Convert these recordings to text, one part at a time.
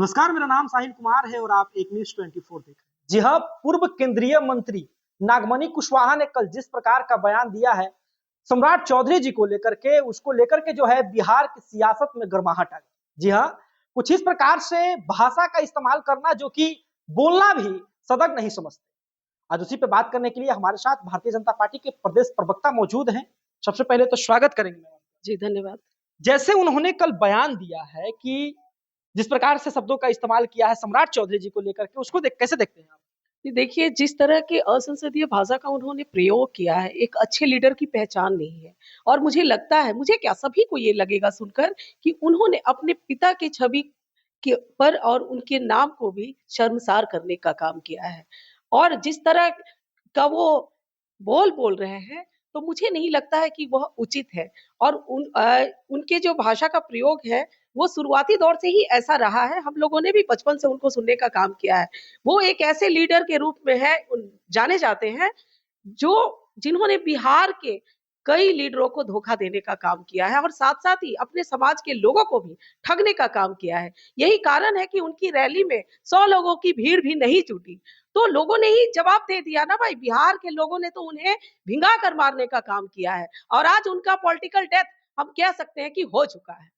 नमस्कार, मेरा नाम साहिल कुमार है और आप एक न्यूज 24 देख रहे हैं। जी हाँ, पूर्व केंद्रीय मंत्री नागमणि कुशवाहा ने कल जिस प्रकार का बयान दिया है सम्राट चौधरी जी को लेकर के, उसको लेकर के जो है बिहार की सियासत में गर्माहट आ गई। जी हाँ, कुछ इस प्रकार से भाषा का इस्तेमाल करना जो कि बोलना भी सदग नहीं समझते। आज उसी पे बात करने के लिए हमारे साथ भारतीय जनता पार्टी के प्रदेश प्रवक्ता मौजूद हैं। सबसे पहले तो स्वागत करेंगे मैम। जी, धन्यवाद। जैसे उन्होंने कल बयान दिया है कि जिस प्रकार से शब्दों का इस्तेमाल किया है सम्राट चौधरी जी को लेकर के, उसको कैसे देखते हैं आप? जी, देखिए जिस तरह की असंसदीय भाषा का उन्होंने प्रयोग किया है, एक अच्छे लीडर की पहचान नहीं है। और मुझे लगता है, मुझे क्या सभी को ये लगेगा सुनकर कि उन्होंने अपने पिता की छवि के पर और उनके नाम को भी शर्मसार करने का काम किया है। और जिस तरह का वो बोल रहे हैं, तो मुझे नहीं लगता है कि वह उचित है। और उनके जो भाषा का प्रयोग है, वो शुरुआती दौर से ही ऐसा रहा है। हम लोगों ने भी बचपन से उनको सुनने का काम किया है। वो एक ऐसे लीडर के रूप में है जाने जाते हैं, जो जिन्होंने बिहार के कई लीडरों को धोखा देने का काम किया है और साथ-साथ ही अपने समाज के लोगों को भी ठगने का काम किया है। यही कारण है कि उनकी रैली में 100 लोगों की भीड़ भी नहीं जुटी। तो लोगों ने ही जवाब दे दिया ना भाई, बिहार के लोगों ने तो उन्हें भिंगा कर मारने का काम किया है और आज उनका पॉलिटिकल डेथ हम कह सकते हैं कि हो चुका है।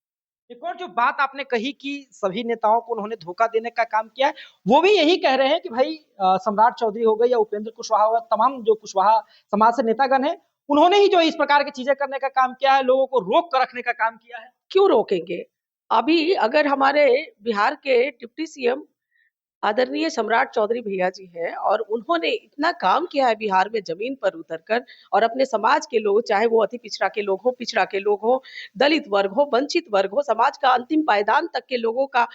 एक और जो बात आपने कही कि सभी नेताओं को उन्होंने धोखा देने का काम किया है, वो भी यही कह रहे हैं कि भाई सम्राट चौधरी हो गए या उपेंद्र कुशवाहा हो गए, तमाम जो कुशवाहा समाज से नेतागण हैं, उन्होंने ही जो इस प्रकार की चीजें करने का काम किया है, लोगों को रोक कर रखने का काम किया है। क्यों रोकेंगे? अभी अगर हमारे बिहार के डिप्टी सीएम आदरणीय सम्राट चौधरी भैया जी हैं और उन्होंने इतना काम किया है बिहार में ज़मीन पर उतरकर और अपने समाज के लोग, चाहे वो अति पिछड़ा के लोग हों, पिछड़ा के लोग हों, दलित वर्ग हो, वंचित वर्ग हो, समाज का अंतिम पायदान तक के लोगों का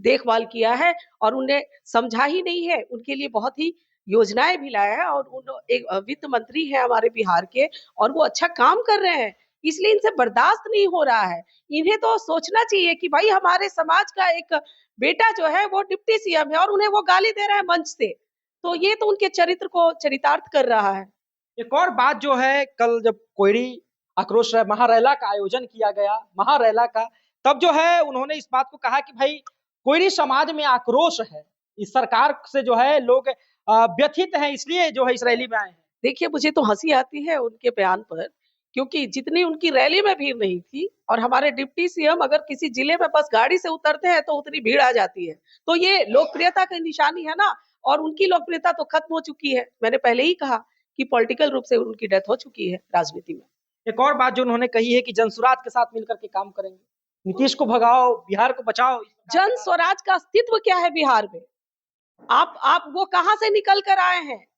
देखभाल किया है और उन्हें समझा ही नहीं है, उनके लिए बहुत ही योजनाएँ भी लाया है। और उन एक वित्त मंत्री हैं हमारे बिहार के और वो अच्छा काम कर रहे हैं, इसलिए इनसे बर्दाश्त नहीं हो रहा है। इन्हें तो सोचना चाहिए कि भाई हमारे समाज का एक बेटा जो है वो डिप्टी सीएम है और उन्हें वो गाली दे रहा है मंच से, तो ये तो उनके चरित्र को चरितार्थ कर रहा है। एक और बात जो है, कल जब कोयरी आक्रोश महारैला का आयोजन किया गया, महारैला का, तब जो है उन्होंने इस बात को कहा कि भाई कोयरी समाज में आक्रोश है, इस सरकार से जो है लोग व्यथित हैं, इसलिए जो है इस रैली में आए हैं। देखिए, मुझे तो हँसी आती है उनके बयान पर, क्योंकि जितनी उनकी रैली में भीड़ नहीं थी और हमारे डिप्टी सीएम अगर किसी जिले में बस गाड़ी से उतरते हैं तो उतनी भीड़ आ जाती है। तो ये लोकप्रियता की निशानी है ना। और उनकी लोकप्रियता तो खत्म हो चुकी है। मैंने पहले ही कहा कि पॉलिटिकल रूप से उनकी डेथ हो चुकी है राजनीति में। एक और बात जो उन्होंने कही है कि जनसुराज के साथ मिलकर के काम करेंगे, नीतीश को भगाओ, बिहार को बचाओ। जन स्वराज का अस्तित्व क्या है बिहार में? आप वो कहाँ से निकल कर आए हैं?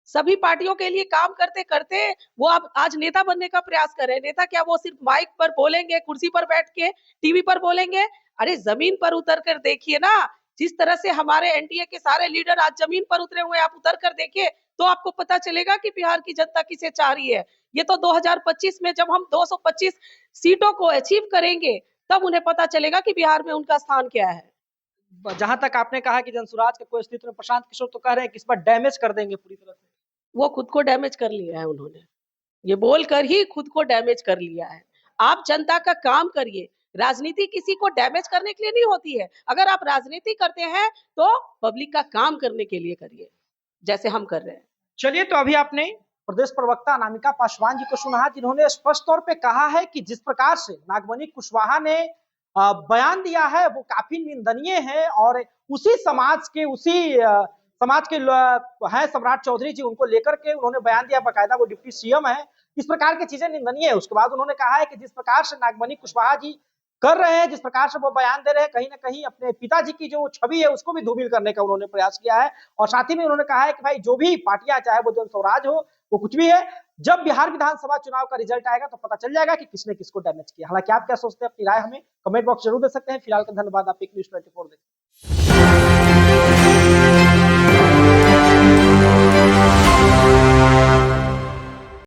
सभी पार्टियों के लिए काम करते-करते वो अब आज नेता बनने का प्रयास कर रहे हैं। नेता क्या, वो सिर्फ माइक पर बोलेंगे, कुर्सी पर बैठ के, टीवी पर बोलेंगे? अरे ज़मीन पर उतर कर देखिए ना, जिस तरह से हमारे एनडीए के सारे लीडर आज ज़मीन पर उतरे हुए हैं, आप उतर कर देखिए, तो आपको पता चलेगा कि बिहार की जनता किसे चाह रही है। ये तो 2025 में जब हम 225 सीटों को अचीव करेंगे, तब उन्हें पता चलेगा कि बिहार में उनका स्थान क्या है। जहां तक आपने कहा कि जनसुराज के कोई अस्तित्व में, प्रशांत किशोर तो कह रहे हैं कि इस बार डैमेज कर देंगे पूरी तरह से। वो खुद को डैमेज कर लिया है उन्होंने। ये बोलकर ही खुद को डैमेज कर लिया है। आप जनता का काम करिए। राजनीति किसी को डैमेज करने के लिए नहीं होती है। अगर आप राजनीति करते हैं तो पब्लिक का काम करने के लिए करिए, जैसे हम कर रहे हैं। चलिए, तो अभी आपने प्रदेश प्रवक्ता अनामिका पासवान जी को सुना, जिन्होंने स्पष्ट तौर पे कहा है कि जिस प्रकार से नागमणि कुशवाहा ने बयान दिया है वो काफी निंदनीय है और उसी समाज के है सम्राट चौधरी जी, उनको लेकर के उन्होंने बयान दिया, बकायदा वो डिप्टी सीएम है। इस प्रकार की चीजें निंदनीय है। उसके बाद उन्होंने कहा है कि जिस प्रकार से नागमणि कुशवाहा जी कर रहे हैं, जिस प्रकार से वो बयान दे रहे हैं, कहीं ना कहीं अपने पिताजी की जो छवि है उसको भी धूमिल करने का उन्होंने प्रयास किया है। और साथ ही में उन्होंने कहा है कि भाई जो भी पार्टियां, चाहे वो जन स्वराज हो, वो कुछ भी है, जब बिहार विधानसभा चुनाव का रिजल्ट आएगा तो पता चल जाएगा कि किसने किसको डैमेज किया। हालांकि आप क्या सोचते हैं, अपनी राय हमें कमेंट बॉक्स जरूर दे सकते हैं। फिलहाल का धन्यवाद, आप एक न्यूज 24 देखिए।